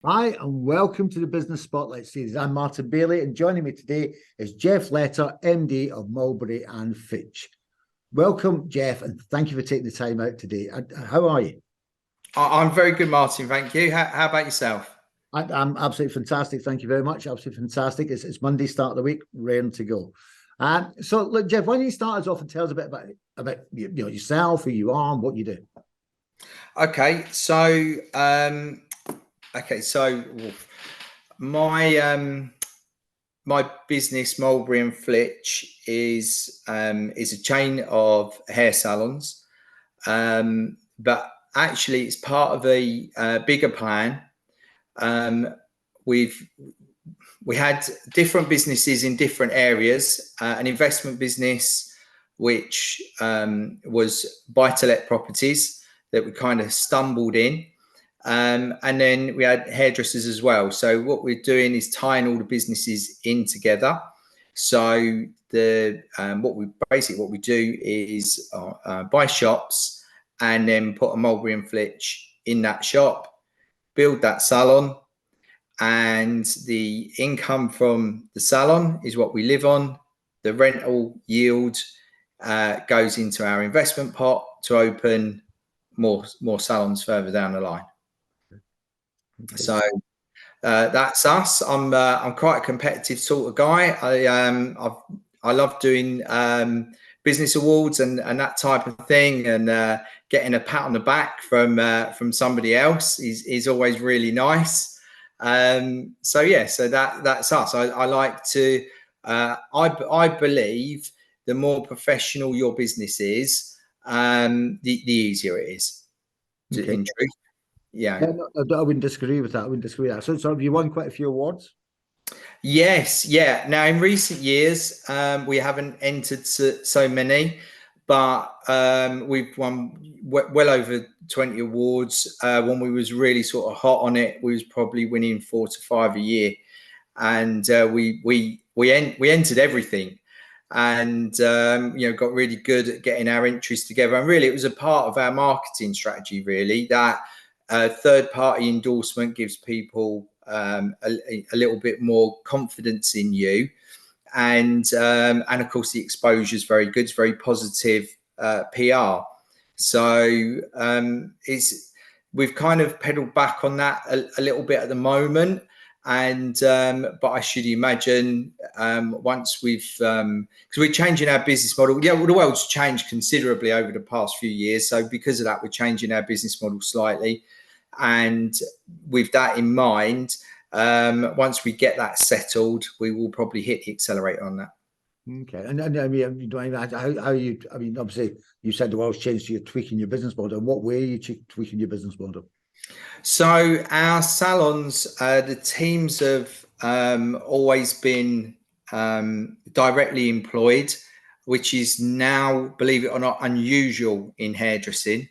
Hi, and welcome to the Business Spotlight series. I'm Martin Bailey, and joining me today is Jeff Letter, MD of Mulberry and Flitch. Welcome, Jeff, and thank you for taking the time out today. How are you? I'm very good, Martin. Thank you. How about yourself? I'm absolutely fantastic. Thank you very much. Absolutely fantastic. It's Monday, start of the week, raring to go. So, look, Jeff, why don't you start us off and tell us a bit about yourself, who you are, and what you do? Okay, so my my business, Mulberry and Flitch, is a chain of hair salons, but actually it's part of a bigger plan. Um, we've we had different businesses in different areas. An investment business, which was buy-to-let properties that we kind of stumbled in. And then we had hairdressers as well. So what we're doing is tying all the businesses in together. So the what we do is buy shops and then put a Mulberry and Flitch in that shop, build that salon, and the income from the salon is what we live on. The rental yield goes into our investment pot to open more salons further down the line. Okay. So that's us. I'm quite a competitive sort of guy. I love doing business awards and that type of thing, and getting a pat on the back from somebody else is always really nice. So yeah, so that's us. I like to. I believe the more professional your business is, the easier it is. Okay. In truth, yeah. Yeah, no, I wouldn't disagree with that. I wouldn't disagree with that. So have you won quite a few awards? Yes, yeah. Now, in recent years, we haven't entered so many, but we've won well over 20 awards. When we was really sort of hot on it, we was probably winning 4 to 5 a year, and we entered everything, and got really good at getting our entries together. And really, it was a part of our marketing strategy. Really, that third party endorsement gives people a little bit more confidence in you, and of course the exposure is very good. It's very positive PR. So it's we've kind of pedaled back on that a little bit at the moment. And but I should imagine once because we're changing our business model. Yeah, well, the world's changed considerably over the past few years. So because of that, we're changing our business model slightly. And with that in mind, once we get that settled, we will probably hit the accelerator on that. Okay, and I mean, you don't even how you. I mean, obviously, you said the world's changed, so you're tweaking your business model. In what way are you tweaking your business model? So our salons, the teams have always been directly employed, which is now, believe it or not, unusual in hairdressing,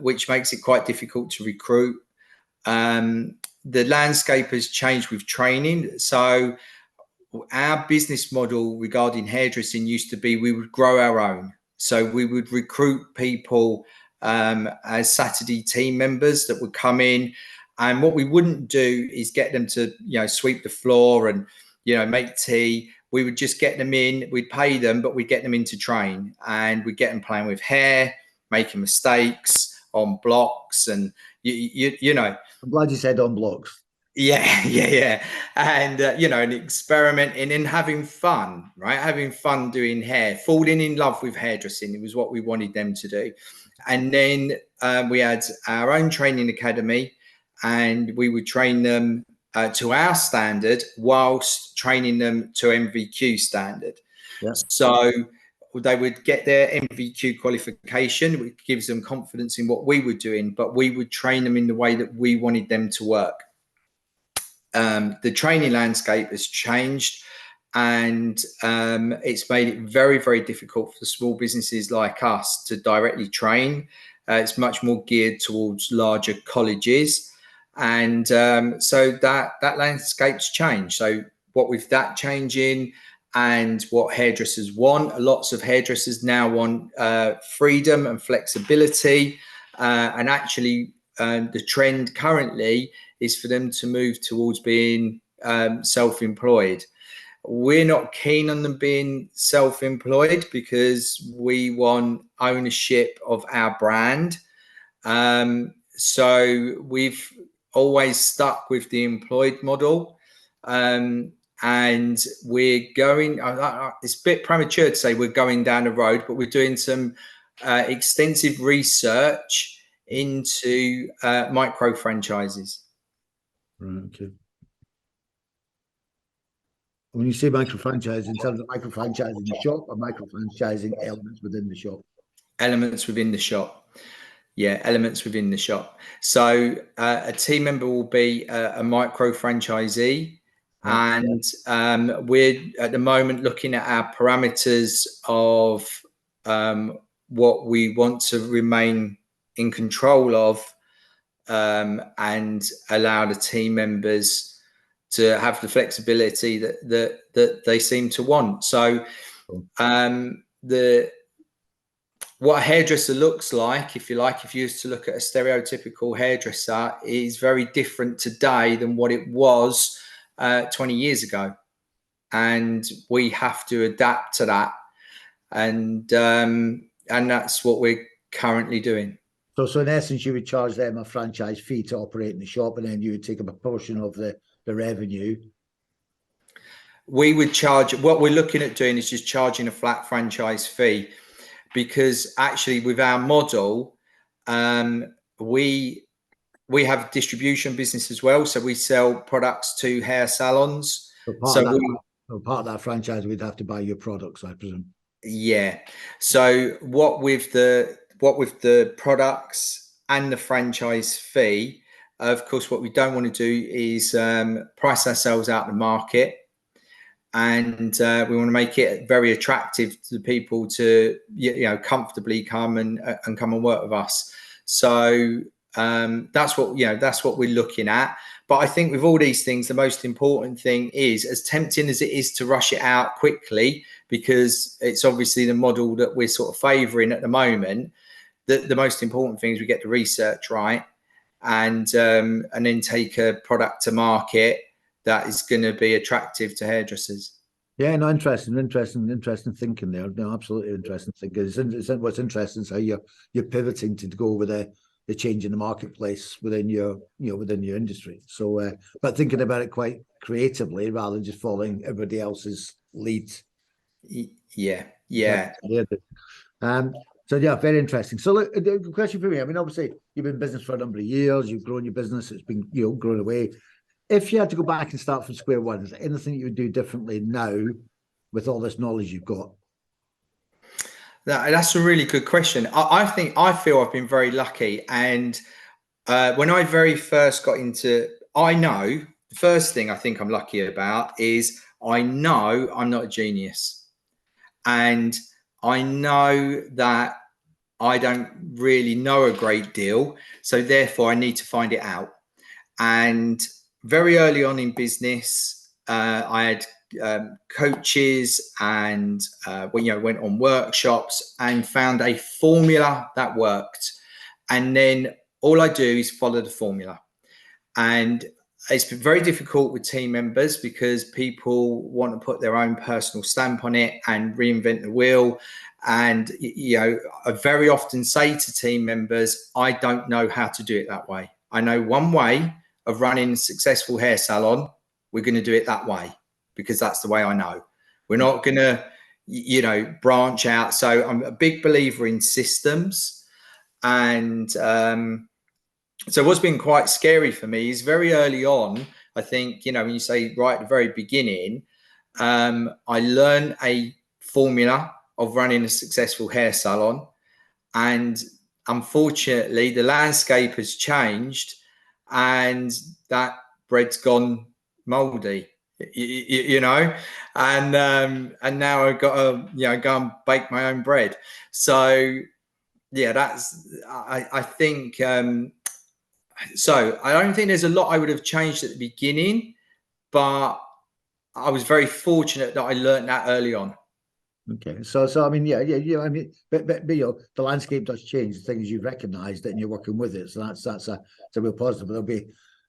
which makes it quite difficult to recruit. The landscape has changed with training. So our business model regarding hairdressing used to be we would grow our own. So we would recruit people as Saturday team members that would come in. And what we wouldn't do is get them to, sweep the floor and, make tea. We would just get them in, we'd pay them, but we'd get them in to train, and we'd get them playing with hair, making mistakes on blocks. And, I'm glad you said on blocks. yeah, yeah. And, and experimenting and having fun, right? Having fun doing hair, falling in love with hairdressing. It was what we wanted them to do. And then we had our own training academy, and we would train them to our standard whilst training them to MVQ standard. Yeah. So they would get their MVQ qualification, which gives them confidence in what we were doing, but we would train them in the way that we wanted them to work. The training landscape has changed, and it's made it very, very difficult for small businesses like us to directly train. It's much more geared towards larger colleges, and so that landscape's changed. So what with that changing, and what hairdressers want, lots of hairdressers now want freedom and flexibility, and actually the trend currently is for them to move towards being self-employed. We're not keen on them being self-employed because we want ownership of our brand. So we've always stuck with the employed model. And we're going, it's a bit premature to say we're going down the road, but we're doing some extensive research into micro franchises. Right, okay. When you say micro franchise, in terms of micro franchising the shop or micro franchising elements within the shop? Elements within the shop. Yeah, elements within the shop. So a team member will be a micro franchisee. Right. And we're at the moment looking at our parameters of what we want to remain in control of, and allow the team members to have the flexibility that they seem to want. So what a hairdresser looks like, if you like, if you used to look at a stereotypical hairdresser, is very different today than what it was 20 years ago. And we have to adapt to that. And that's what we're currently doing. So in essence, you would charge them a franchise fee to operate in the shop, and then you would take a proportion of the revenue. We would charge, what we're looking at doing is just charging a flat franchise fee, because actually with our model, we have a distribution business as well. So we sell products to hair salons. So part of that franchise, we'd have to buy your products, I presume. Yeah. So what with the products and the franchise fee, of course, what we don't want to do is price ourselves out of the market. And we want to make it very attractive to people to, comfortably come and come and work with us. So that's what we're looking at. But I think with all these things, the most important thing is, as tempting as it is to rush it out quickly, because it's obviously the model that we're sort of favouring at the moment, the most important thing is we get the research right, and then take a product to market that is going to be attractive to hairdressers. Yeah, no, interesting thinking there. No, absolutely interesting thinking. What's interesting is how you're pivoting to go with the change in the marketplace within your industry. So, but thinking about it quite creatively rather than just following everybody else's lead. Yeah. So yeah, very interesting. So look, the question for me, I mean, obviously you've been in business for a number of years, you've grown your business, it's been, grown away. If you had to go back and start from square one, is there anything you would do differently now with all this knowledge you've got? That's a really good question. I feel I've been very lucky. And when I very first got into, I know the first thing I think I'm lucky about is I know I'm not a genius. And I know that I don't really know a great deal. So therefore I need to find it out. And very early on in business, I had coaches and went on workshops and found a formula that worked. And then all I do is follow the formula. And it's been very difficult with team members because people want to put their own personal stamp on it and reinvent the wheel. And, I very often say to team members, I don't know how to do it that way. I know one way of running a successful hair salon. We're going to do it that way because that's the way I know. We're not going to, branch out. So I'm a big believer in systems. And so what's been quite scary for me is very early on, I think, when you say right at the very beginning, I learned a formula of running a successful hair salon. And unfortunately, the landscape has changed and that bread's gone moldy, and now I've got to, go and bake my own bread. So, yeah, I think, so I don't think there's a lot I would have changed at the beginning, but I was very fortunate that I learned that early on. Okay, so I mean, yeah. I mean, but you know, the landscape does change. The thing is, you've recognised it and you're working with it, so that's a real positive.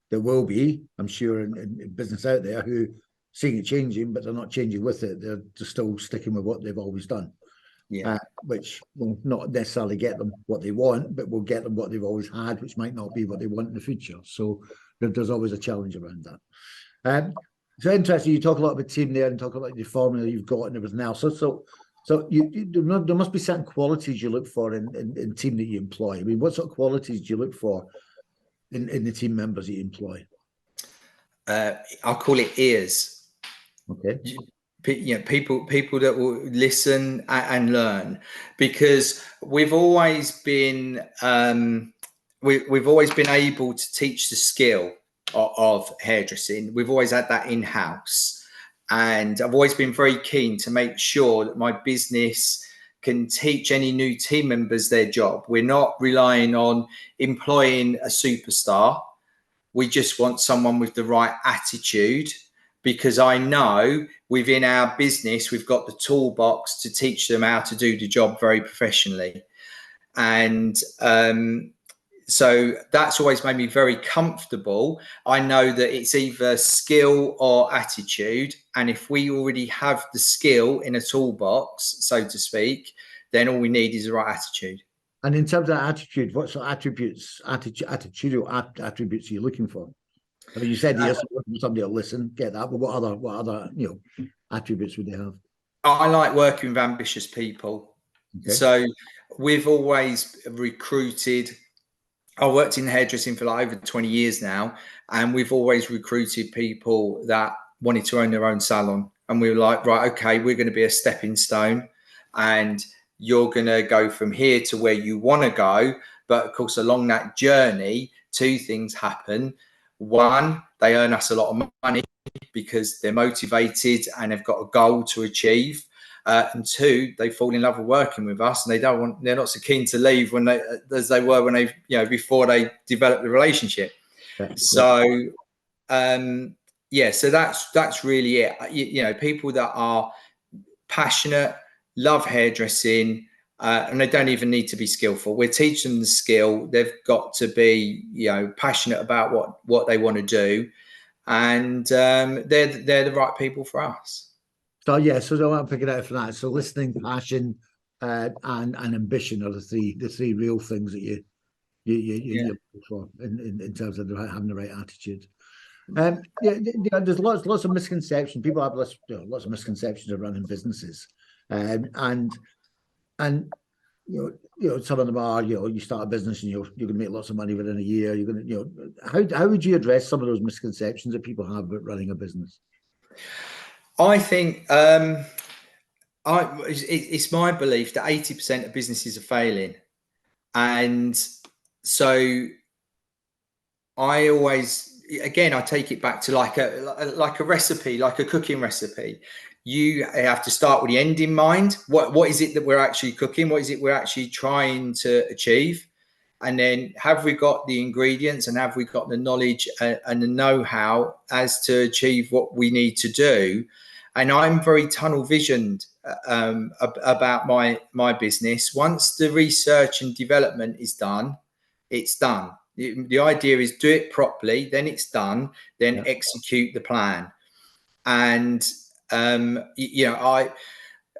There will be, I'm sure, in business out there who seeing it changing, but they're not changing with it. They're just still sticking with what they've always done, Yeah. which will not necessarily get them what they want, but will get them what they've always had, which might not be what they want in the future. So there's always a challenge around that. So interesting. You talk a lot about team there and talk about the formula you've got and everything else. So there must be certain qualities you look for in team that you employ. I mean, what sort of qualities do you look for in the team members that you employ? I'll call it ears. Okay. You know, people that will listen and learn, because we've always been we've always been able to teach the skill of hairdressing. We've always had that in house, and I've always been very keen to make sure that my business can teach any new team members their job. We're not relying on employing a superstar. We just want someone with the right attitude, because I know within our business, we've got the toolbox to teach them how to do the job very professionally. And so that's always made me very comfortable. I know that it's either skill or attitude. And if we already have the skill in a toolbox, so to speak, then all we need is the right attitude. And in terms of attitude, what sort of attitudinal attributes are you looking for? I mean, you said yes, you're looking for somebody to listen, get that, but what other attributes would they have? I like working with ambitious people. Okay. So we've always recruited. I worked in hairdressing for like over 20 years now, and we've always recruited people that wanted to own their own salon. And we were like, right, okay, we're going to be a stepping stone, and you're going to go from here to where you want to go. But of course, along that journey, two things happen. One, they earn us a lot of money because they're motivated and they've got a goal to achieve. And two, they fall in love with working with us, and they're not so keen to leave as they were when before they developed the relationship. Yeah. So so that's really it. People that are passionate, love hairdressing, and they don't even need to be skillful. We're teaching them the skill. They've got to be passionate about what they want to do, and they're the right people for us. So so I'm picking out from that. So listening, passion, and ambition are the three real things that you look for in terms of having the right attitude. There's lots of misconceptions. People have lots of misconceptions of running businesses, and some of them are you start a business and you're going to make lots of money within a year. You're going to how would you address some of those misconceptions that people have about running a business? I think it's my belief that 80% of businesses are failing, and so I always, again, I take it back to like a recipe, like a cooking recipe. You have to start with the end in mind. What is it that we're actually cooking? What is it we're actually trying to achieve? And then have we got the ingredients, and have we got the knowledge and the know-how as to achieve what we need to do? And I'm very tunnel visioned about my business. Once the research and development is done, it's done. The idea is do it properly, then it's done, then execute the plan. And I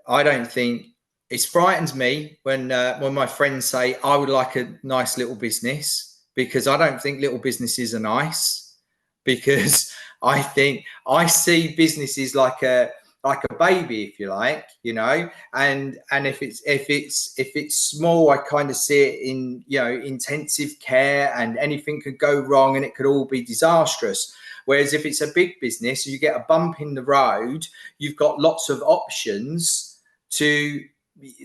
don't think it frightens me when my friends say I would like a nice little business, because I don't think little businesses are nice, because I think I see businesses like a baby, if you like, and if it's small, I kind of see it in intensive care, and anything could go wrong and it could all be disastrous. Whereas if it's a big business, you get a bump in the road, you've got lots of options to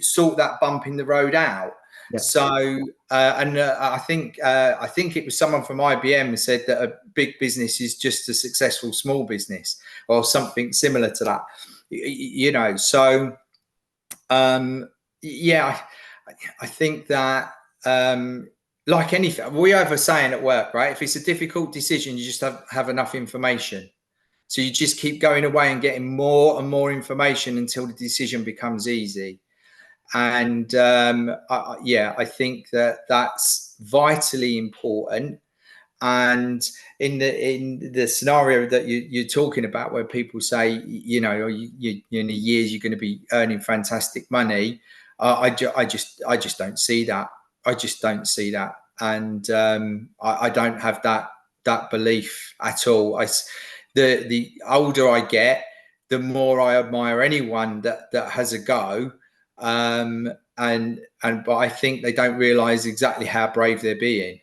sort that bump in the road out. Yeah. So, I think it was someone from IBM who said that a big business is just a successful small business, or something similar to that. So I think that like anything, we have a saying at work, right? If it's a difficult decision, you just have enough information. So you just keep going away and getting more and more information until the decision becomes easy. And I think that that's vitally important. And in the scenario that you're talking about, where people say, you know, you in a years you're going to be earning fantastic money, I just don't see that. I just don't see that, and I don't have that belief at all. The older I get, the more I admire anyone that has a go, but I think they don't realise exactly how brave they're being.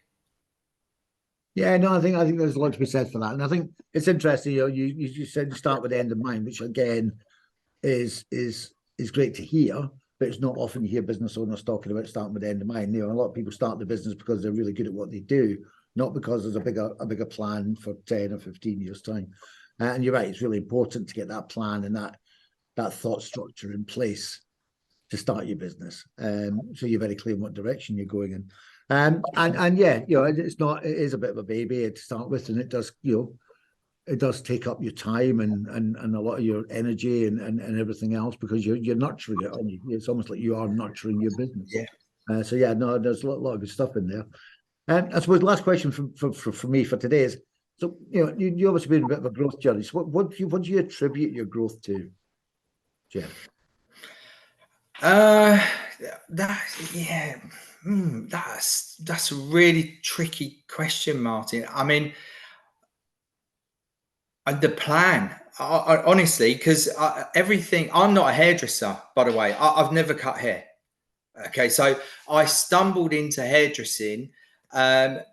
Yeah, no, I think there's a lot to be said for that, and I think it's interesting. You know, you said you start with the end in mind, which again is great to hear, but it's not often you hear business owners talking about starting with the end in mind. You know, a lot of people start the business because they're really good at what they do, not because there's a bigger plan for 10 or 15 years time. And you're right; it's really important to get that plan and that thought structure in place to start your business. So you're very clear in what direction you're going in. And yeah, you know, it is a bit of a baby to start with, and it does, you know, it does take up your time and a lot of your energy and everything else, because you're nurturing it. It's almost like you are nurturing your business. Yeah. So yeah, no, there's a lot of good stuff in there. And I suppose the last question for me for today is, so you know, you obviously been a bit of a growth journey. So what do you attribute your growth to, Jeff? That's a really tricky question, Martin. I mean, the plan, honestly, because everything. I'm not a hairdresser, by the way. I've never cut hair. Okay, so I stumbled into hairdressing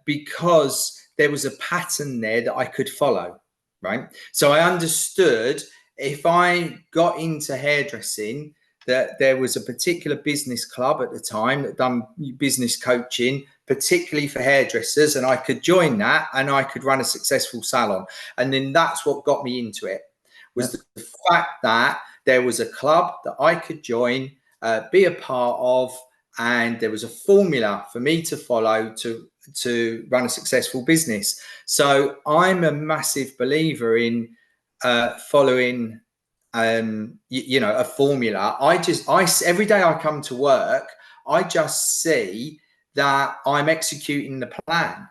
because there was a pattern there that I could follow, right? So I understood if I got into hairdressing, that there was a particular business club at the time that done business coaching, particularly for hairdressers, and I could join that and I could run a successful salon. And then that's what got me into it, was the fact that there was a club that I could join, be a part of, and there was a formula for me to follow to run a successful business. So I'm a massive believer in following a formula. Every day I come to work, I just see that I'm executing the plan.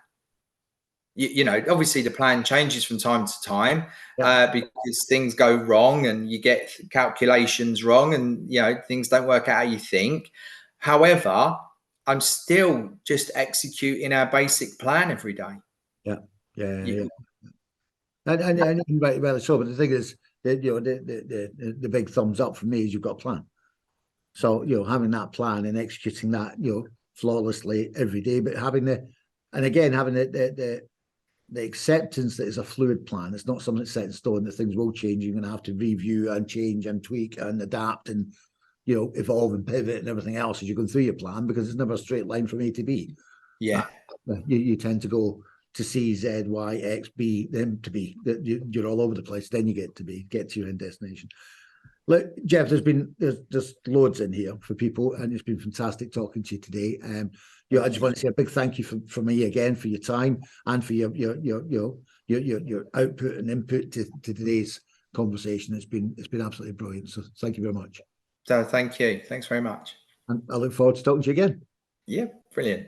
You know, obviously the plan changes from time to time because things go wrong and you get calculations wrong, and you know, things don't work out how you think. However, I'm still just executing our basic plan every day. Yeah. And right, well, sure. But the thing is, that you know, the big thumbs up for me is you've got a plan. So you know, having that plan and executing that, you know, flawlessly every day, but having the acceptance that it's a fluid plan. It's not something that's set in stone. That things will change. You're going to have to review and change and tweak and adapt and, you know, evolve and pivot and everything else as you're going through your plan, because it's never a straight line from A to B. Yeah, you tend to go to C, Z, Y, X, B, then to B. You're all over the place. Then you get to your end destination. Look, Jeff, there's loads in here for people, and it's been fantastic talking to you today. You know, I just want to say a big thank you from me again for your time and for your output and input to today's conversation. It's been absolutely brilliant. So thank you very much. So thank you. Thanks very much. And I look forward to talking to you again. Yeah, brilliant.